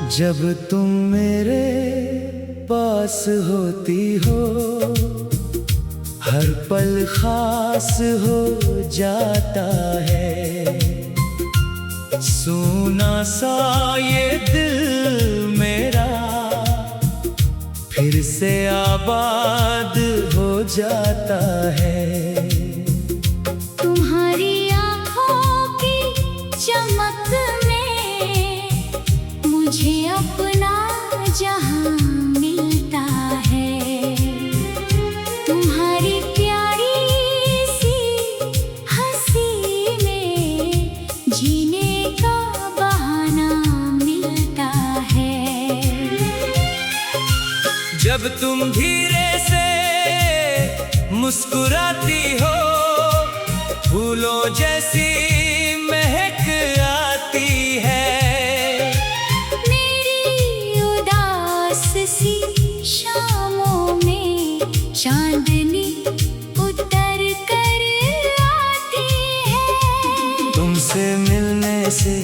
जब तुम मेरे पास होती हो, हर पल खास हो जाता है। सूना सा ये दिल मेरा फिर से आबाद हो जाता है। तुम्हारी आँखों की चमक में मुझे अपना जहां मिलता है। तुम्हारी प्यारी सी हंसी में जीने का बहाना मिलता है। जब तुम धीरे से मुस्कुराती हो, फूलों जैसी महक आती है। मेरी उदास सी शामों में चांदनी उतर कर आती है। तुमसे मिलने से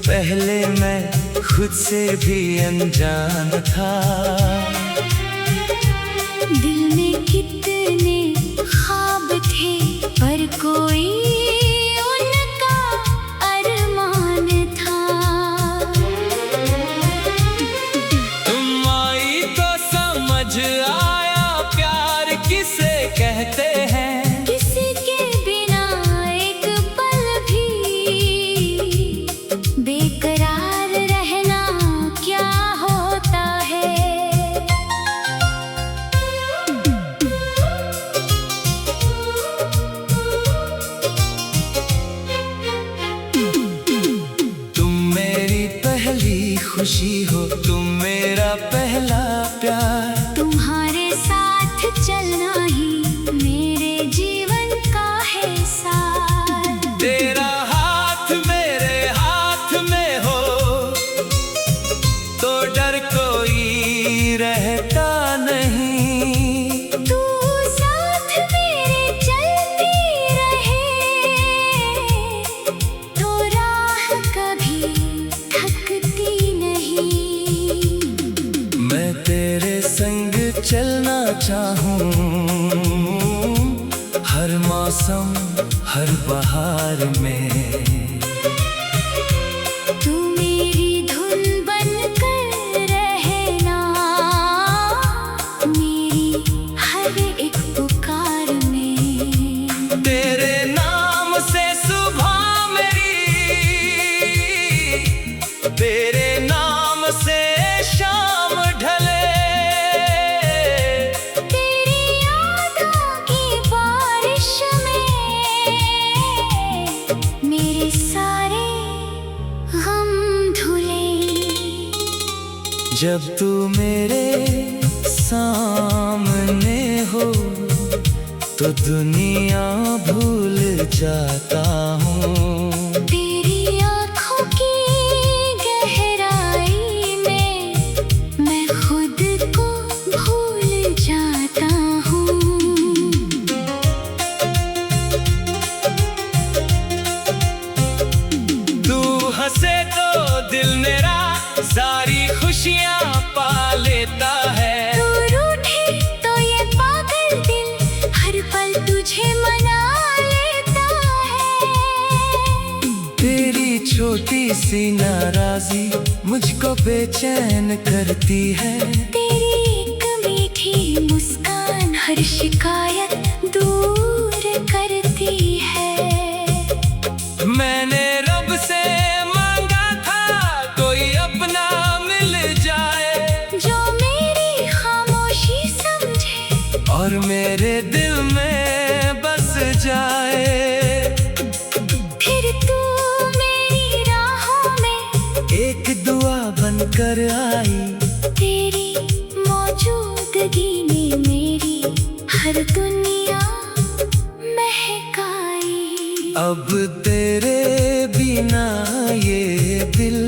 पहले मैं खुद से भी अनजान था। दिल में कितने ख्वाब थे पर कोई उनका अरमान था। तुम आई तो समझ आया प्यार किसे कहते हैं। किसी के बिना एक पल भी बेकरार रहना क्या होता है। खुशी हो तुम मेरा पहला प्यार। तुम्हारे साथ चलना ही मेरे जीवन का है सार। तेरा हाथ मेरे हाथ में हो तो डर कोई रहता नहीं। तू साथ मेरे चलती रहे तो राह कभी थकती नहीं। मैं तेरे संग चलना चाहूं, हर मौसम हर बहार में। तू मेरी धुन बनकर रहना मेरी हर एक पुकार में। तेरे नाम से सुबह मेरी, तेरे नाम से शाम ढले। तेरी यादों की बारिश में मेरे सारे गम धुले। जब तू मेरे सामने हो तो दुनिया भूल जाता हूँ। तेरी आँखों की गहराई में मैं खुद को भूल जाता हूँ। तू हंसे तो दिल मेरा सारी खुशियाँ पा लेता है। तू रूठे तो ये पागल दिल हर पल तुझे मना लेता है। तेरी छोटी सी नाराजी मुझको बेचैन करती है। तेरी एक मीठी मुस्कान हर शिकायत दूर करती है। मैंने रब से मांगा था कोई अपना मिल जाए, जो मेरी खामोशी समझे और मेरे दिल में बस जाए। फिर तू मेरी राहों में एक दुआ बनकर आई। तेरी मौजूदगी ने मेरी हर दुनिया महकाई। अब तेरे बिना ये दिल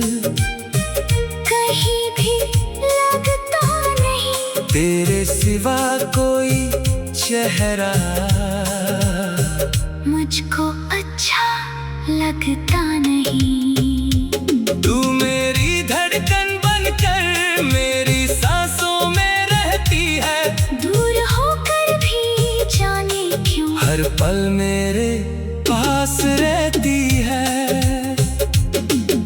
कहीं भी लगता नहीं। तेरे सिवा कोई चेहरा मुझको अच्छा लगता नहीं। तू मेरी धड़कन बनकर पल मेरे पास रहती है।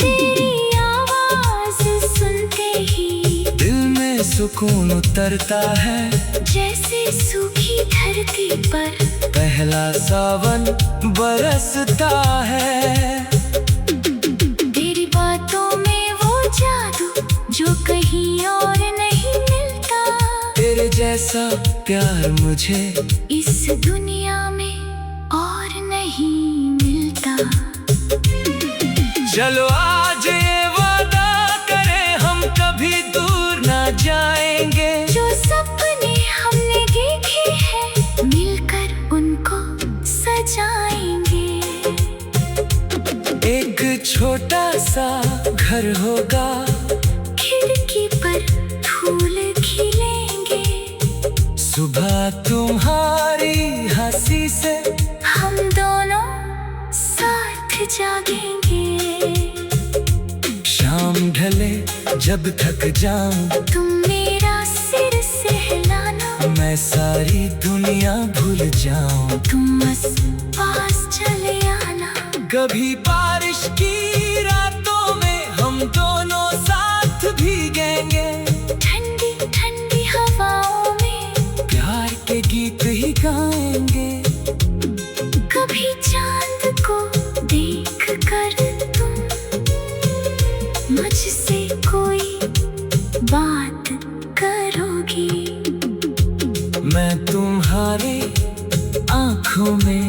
तेरी आवाज सुनते ही दिल में सुकून उतरता है। जैसे सूखी धरती पर पहला सावन बरसता है। तेरी बातों में वो जादू जो कहीं और नहीं मिलता। तेरे जैसा प्यार मुझे इस दुनिया में और नहीं मिलता। चलो आज ये वादा करें हम कभी दूर ना जाएंगे। जो सपने हमने देखे हैं मिलकर उनको सजाएंगे। एक छोटा सा घर होगा, खिड़की पर फूल खिलेंगे। सुबह तुम्हारी हंसी से हम दोनों साथ जागेंगे। शाम ढले जब थक जाऊं तुम मेरा सिर सहलाना। मैं सारी दुनिया भूल जाऊं। तुम बस पास चले आना। कभी बारिश की रातों में हम दोनों साथ भीगेंगे। ठंडी ठंडी हवाओं में प्यार के गीत ही गाएंगे। कभी चांद को देख कर तुम मुझसे कोई बात करोगी। मैं तुम्हारी आंखों में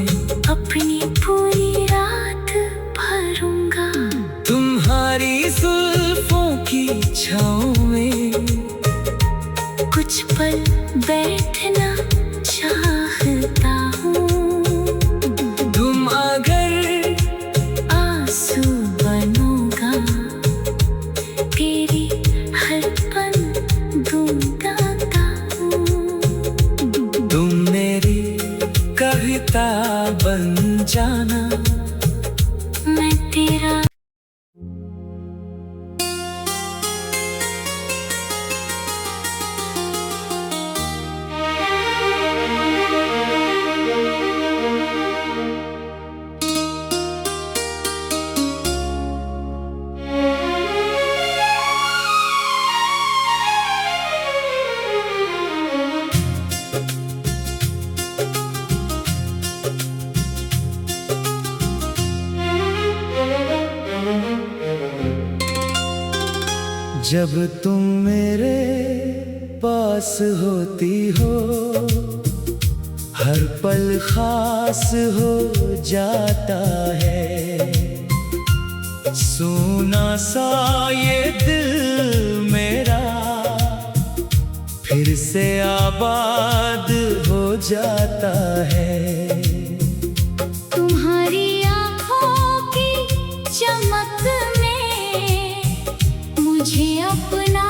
अपनी पूरी रात भरूंगा। तुम्हारी जुल्फों की छाँव में कुछ पल बैठना चाहता हूँ। तुम अगर आंसू बनूंगा तेरी हर पल गुनगुनाता हूँ। तुम मेरी कविता बन जाना। मैं तेरा जब तुम मेरे पास होती हो हर पल खास हो जाता है। सोना सा ये दिल मेरा फिर से आबाद हो जाता है। तुम्हारी आँखों की चमक में मुझे अपना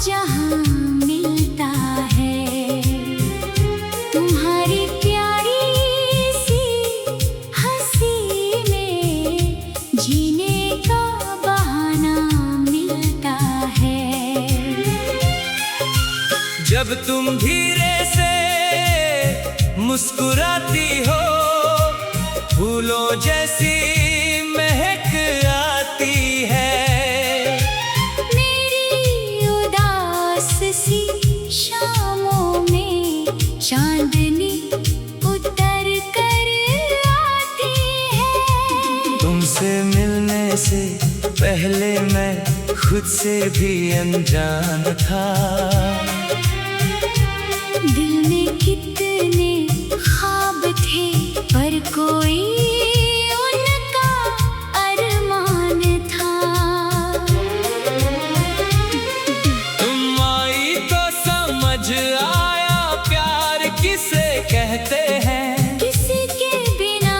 जहां मिलता है। तुम्हारी प्यारी सी हंसी में जीने का बहाना मिलता है। जब तुम धीरे से मुस्कुराती हो फूलों जैसी महक आती है। मेरी उदास सी शामों में चांदनी उतर कर आती है। तुमसे मिलने से पहले मैं खुद से भी अनजान था। दिल में कितने ख्वाब थे पर कोई उनका अरमान था। तुम आई तो समझ आया प्यार किसे कहते हैं। किसी के बिना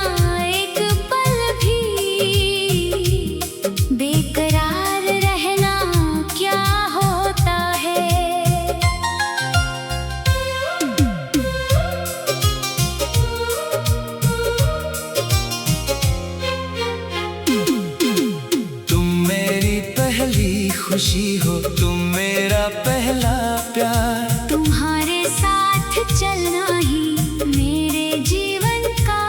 एक पल भी बेकरार रहना क्या होता है। खुशी हो तुम मेरा पहला प्यार। तुम्हारे साथ चलना ही मेरे जीवन का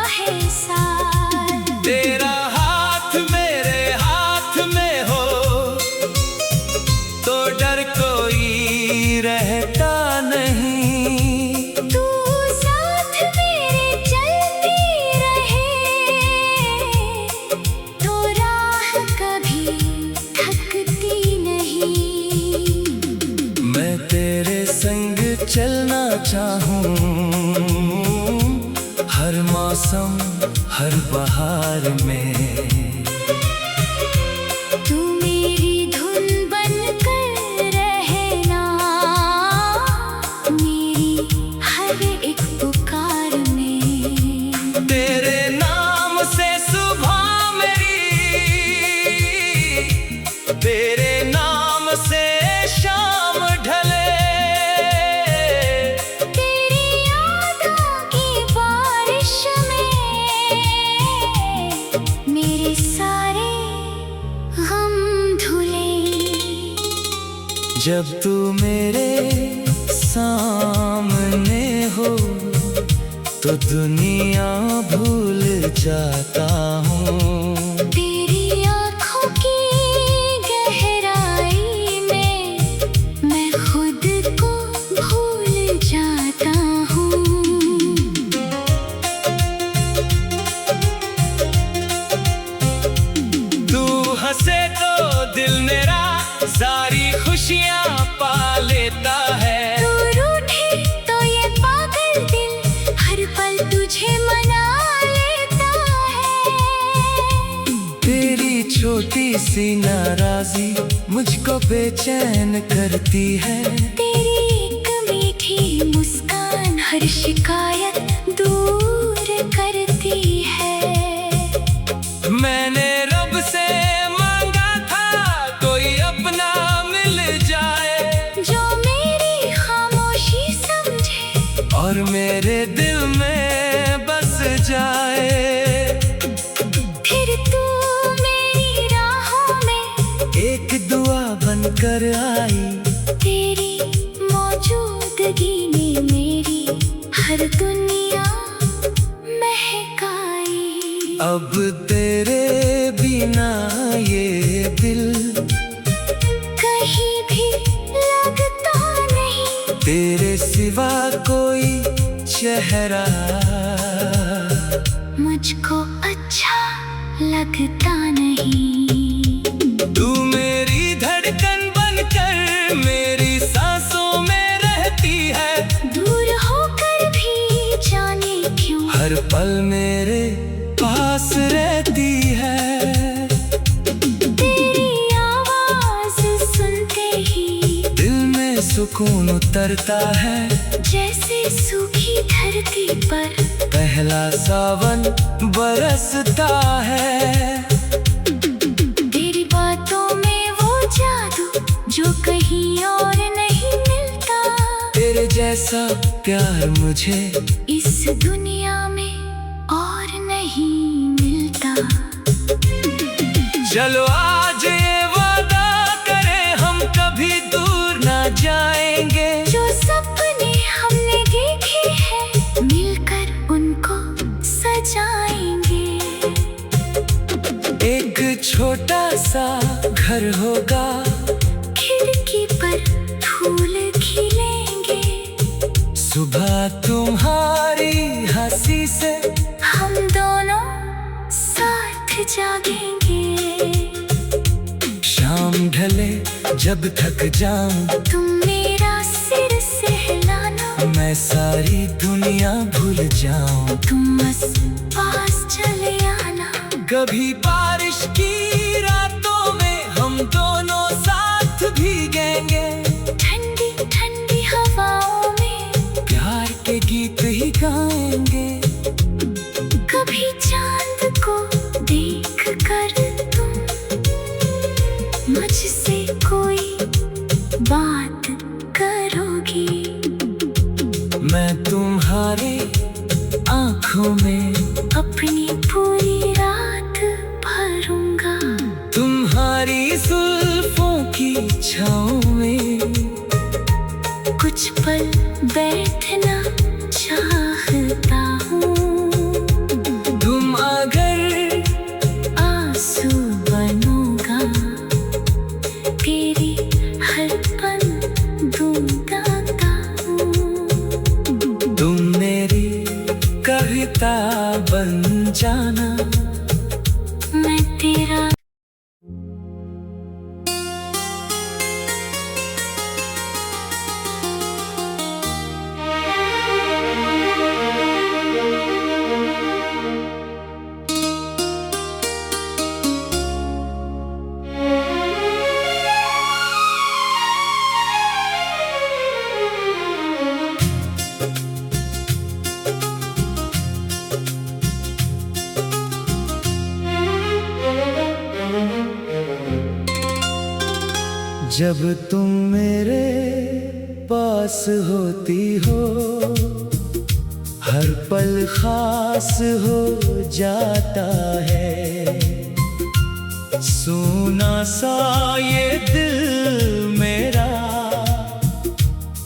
चलना चाहूं, हर मौसम हर बहार में। तू मेरी धुन बनकर रहना, मेरी हर एक पुकार में। तेरे नाम से सुबह मेरी, तेरे नाम से शाम ढले। तेरी यादों की बारिश में मेरे सारे गम धुले। जब तू मेरे सामने हो तो दुनिया भूल जाता हूँ। तेरी आँखों की गहराई में मैं खुद को भूल जाता हूँ। तू हंसे तो दिल मेरा सारी खुशियाँ पा लेता है। तू रूठे तो ये पागल दिल हर पल तुझे मना लेता है। तेरी छोटी सी नाराजी मुझको बेचैन करती है। तेरी एक मीठी मुस्कान हर शिकायत दूर करती है। मैंने रब से मांगा था कोई अपना मिल जाए, जो मेरी खामोशी समझे और मेरे दिल में बस जाए। फिर तू मेरी राहों में एक दुआ बनकर आई। तेरी मौजूदगी ने मेरी हर दुनिया महकाई। अब तेरे बिना ये दिल कहीं भी लगता नहीं, तेरे सिवा कोई चेहरा मुझको अच्छा लगता नहीं। तू मेरी धड़कन बनकर मेरी सांसों में रहती है। दूर होकर भी जाने क्यों हर पल मेरे पास रहती है। तेरी आवाज सुनते ही दिल में सुकून उतरता है। जैसे सूखी धरती पर पहला सावन बरसता है। तेरी बातों में वो जादू जो कहीं और नहीं मिलता। तेरे जैसा प्यार मुझे इस दुनिया में और नहीं मिलता। चलो आज ये वादा करें हम कभी दूर ना जाएंगे। जो सपने हमने देखे हैं मिलकर उनको सजाएंगे। एक छोटा सा घर होगा, खिड़की पर फूल खिलेंगे। सुबह तुम्हारी हंसी से हम दोनों साथ जागेंगे। शाम ढले जब थक जाऊं, तुम मेरा सिर सहलाना, मैं सारी दुनिया भूल जाऊं। तुम बस पास चले आना। कभी बारिश की रातों में हम दोनों साथ भीगेंगे। ठंडी ठंडी हवाओं में प्यार के गीत ही गाएंगे। कभी चांद को देख कर तुम मुझसे कोई बात करोगी। मैं तुम्हारे आँखों में अपनी पूरी रात भरूंगा। तुम्हारी जुल्फों की छाँव में कुछ पल बैठना चाहता हूँ। तुम अगर आंसू बनूंगा, तेरी हर पल दूंगा हूँ। तुम मेरी कविता बन जाना। मैं तेरा जब तुम मेरे पास होती हो, हर पल खास हो जाता है। सोना सा ये दिल मेरा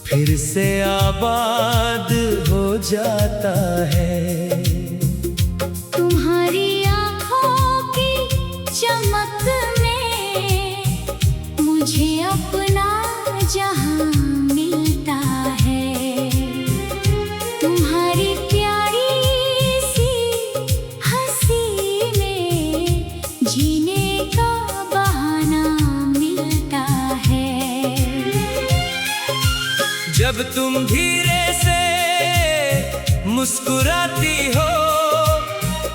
फिर से आबाद हो जाता है। तुम्हारी आँखों की चमक में मुझे अपना जहां मिलता है। तुम्हारी प्यारी सी हंसी में जीने का बहाना मिलता है। जब तुम धीरे से मुस्कुराती हो,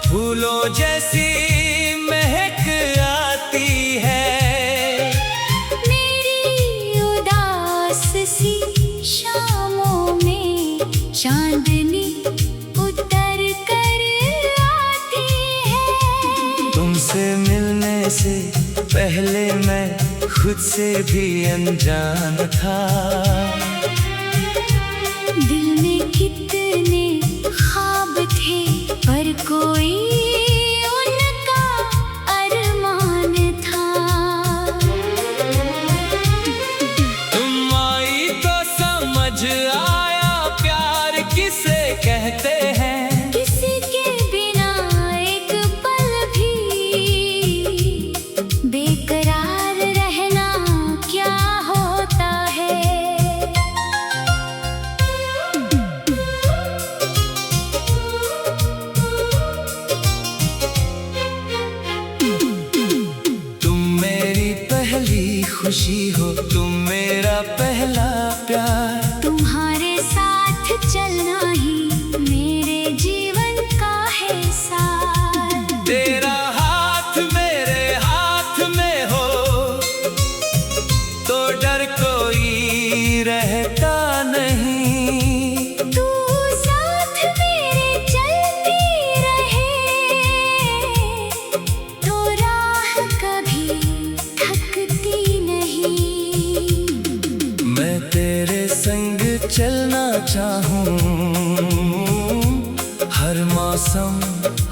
फूलों जैसी महक आती है। मेरी उदास सी शामों में चांदनी उतर कर आती है। तुमसे मिलने से पहले मैं खुद से भी अनजान था। दिल में कितने ख्वाब थे पर कोई उनका अरमान था। तुम आई तो समझ आया प्यार किसे कहते हैं। किसी के बिना एक पल भी बेकरार रहना क्या होता है। खुशी हो, तुम मेरा पहला प्यार। तुम्हारे साथ चलना ही मेरे जीवन का है सार। तेरा हाथ मेरे हाथ में हो तो डर कोई रहता नहीं। तू साथ मेरे चलती रहे तो राह कभी थकती नहीं। मैं तेरे संग चलना चाहूं, हर मौसम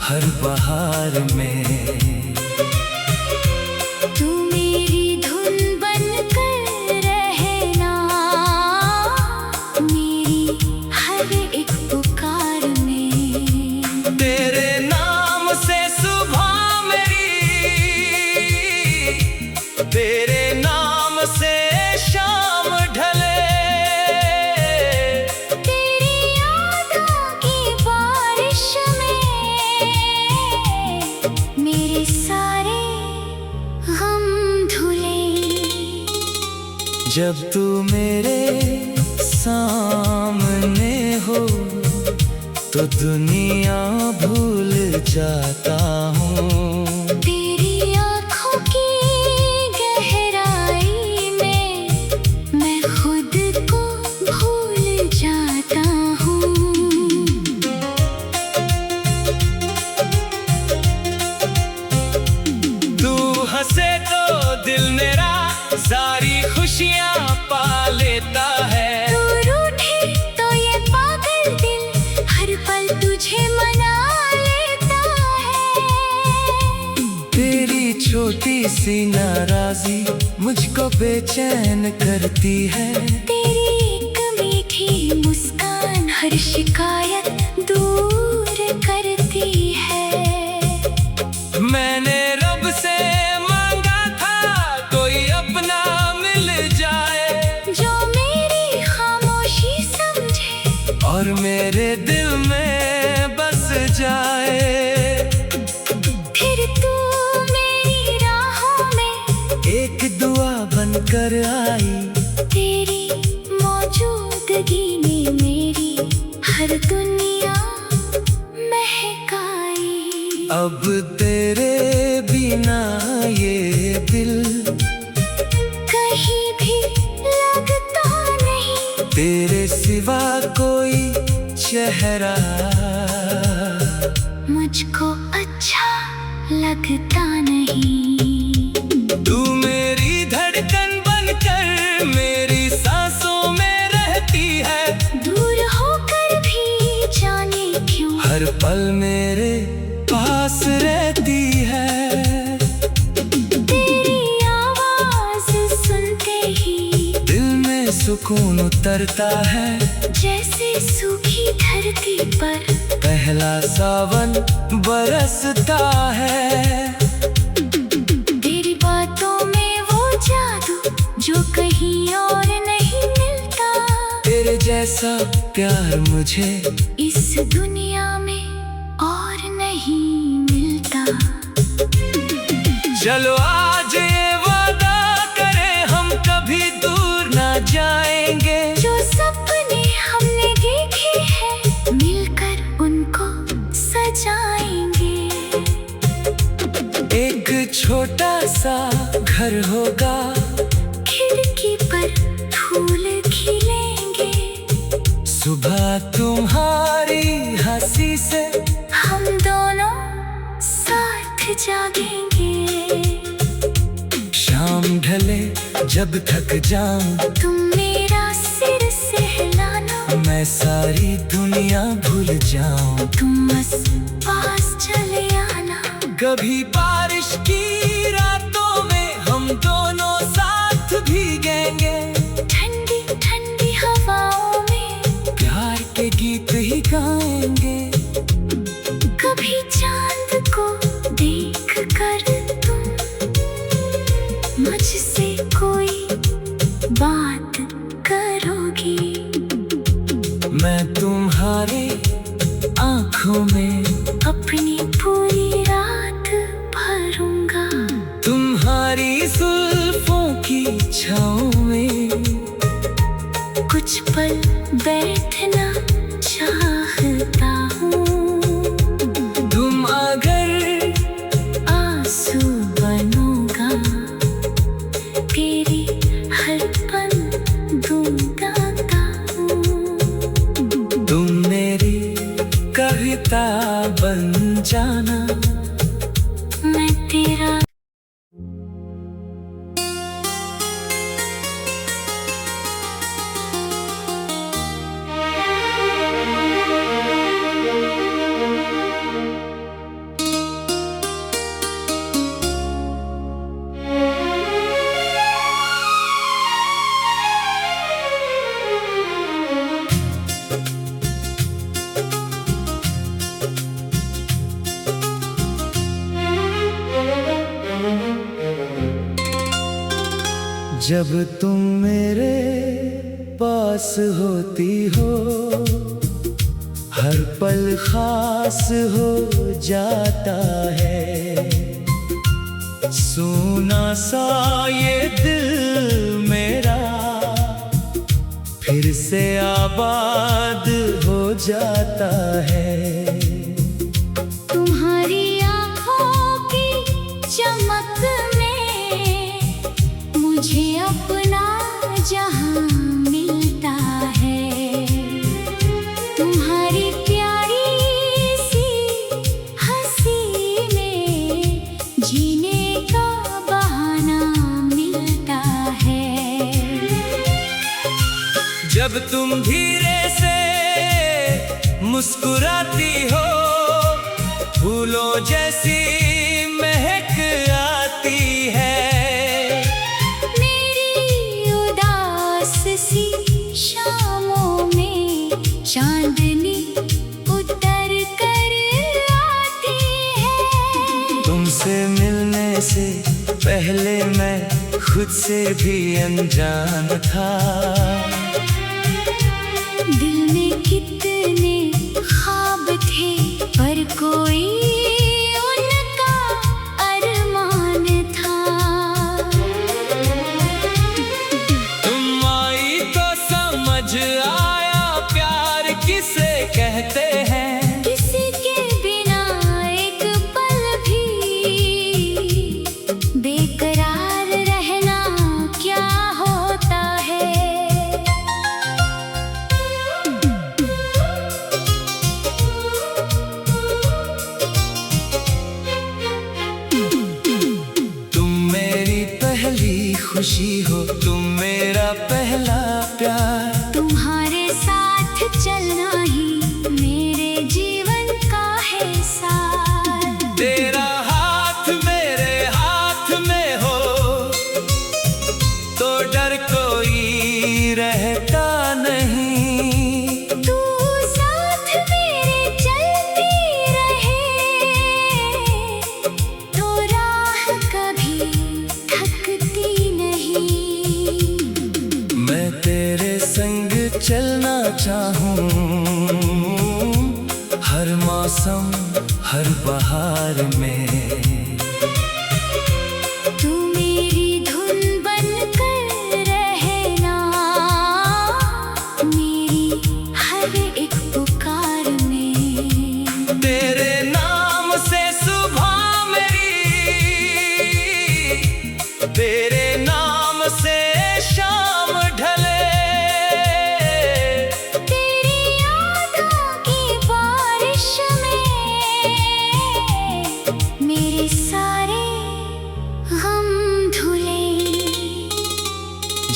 हर बहार में। तू मेरी धुन बनकर रहना मेरी हर एक पुकार में। तेरे नाम से सुबह मेरी, तेरे नाम से शाम ढले। तेरी यादों की बारिश में मेरे सारे गम धुले। जब तू मेरे सामने हो तो दुनिया भूल जाता हूँ। तेरी आँखों की गहराई में मैं खुद को भूल जाता हूँ। तू हंसे तो दिल मेरा सारी खुशियाँ पा लेता है। तू रूठे तो ये पागल दिल हर पल तुझे मना लेता है। तेरी छोटी सी नाराजी मुझको बेचैन करती है। तेरी एक मीठी मुस्कान हर शिकायत दूर करती है। मैंने रब से मांगा था कोई अपना मिल जाए, जो मेरी खामोशी समझे और मेरे दिल में बस जाए। फिर तू मेरी राहों में एक दुआ बनकर आई। तेरी मौजूदगी ने मेरी हर दुनिया महकाई। अब तेरे बिना ये दिल कहीं भी लगता नहीं। तेरे सिवा कोई चेहरा मुझको अच्छा लगता नहीं। तू मेरी धड़कन बनकर पल मेरे पास रहती है। तेरी आवाज सुनते ही दिल में सुकून उतरता है। जैसे सूखी धरती पर पहला सावन बरसता है। तेरी बातों में वो जादू जो कहीं और नहीं मिलता। तेरे जैसा प्यार मुझे इस दुनिया में और नहीं मिलता। चलो आज ये वादा करें हम कभी दूर ना जाएंगे। जो सपने हमने देखे हैं मिलकर उनको सजाएंगे। एक छोटा सा घर होगा, खिड़की पर फूल खिलेंगे। सुबह तुम्हारी हंसी से हम दोनों साथ जागेंगे। शाम ढले जब थक जाऊं, तुम मेरा सिर सहलाना। मैं सारी दुनिया भूल जाऊं। तुम बस पास चले आना। कभी बारिश की रातों में हम दोनों साथ भीगेंगे। ठंडी ठंडी हवाओं में प्यार के गीत ही गाएंगे। कभी चांद को देख कर तुम मुझसे कोई बात करोगी। मैं तुम्हारे आँखों में अपनी पूरी रात भरूंगा। तुम्हारी जुल्फों की छाँव में कुछ पल बैठना चाहता हूँ। तुम अगर आंसू बनूंगा, तेरी हर पल दूंगा गाऊं। तुम मेरी कविता बन जाना। मैं तेरा जब तुम मेरे पास होती हो, हर पल खास हो जाता है। सूना सा ये दिल मेरा फिर से आबाद हो जाता है। तुम्हारी आँखों की चमक में मुझे अपना जहां मिलता है। तुम्हारी प्यारी सी हंसी में जीने का बहाना मिलता है। जब तुम धीरे से मुस्कुराती हो, फूलों जैसी महक आती है। सी शामों में चांदनी उतर कर आती है। तुमसे मिलने से पहले मैं खुद से भी अनजान था। दिल में कितने ख्वाब थे पर कोई उनका अरमान था। आया प्यार किसे कहते हैं। किसी के बिना एक पल भी बेकरार रहना क्या होता है। तुम मेरी पहली खुशी हो, तुम मेरा पहला प्यार। तुम्हारे साथ चलना ही मेरे जीवन का चलना चाहूं, हर मौसम हर बहार में। तू मेरी धुन बनकर रहना, मेरी हर एक पुकार में। तेरे नाम से सुबह मेरी, तेरे नाम से शाम ढले। तेरी यादों की बारिश में मेरे सारे गम धुले।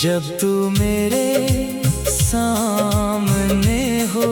जब तू मेरे सामने हो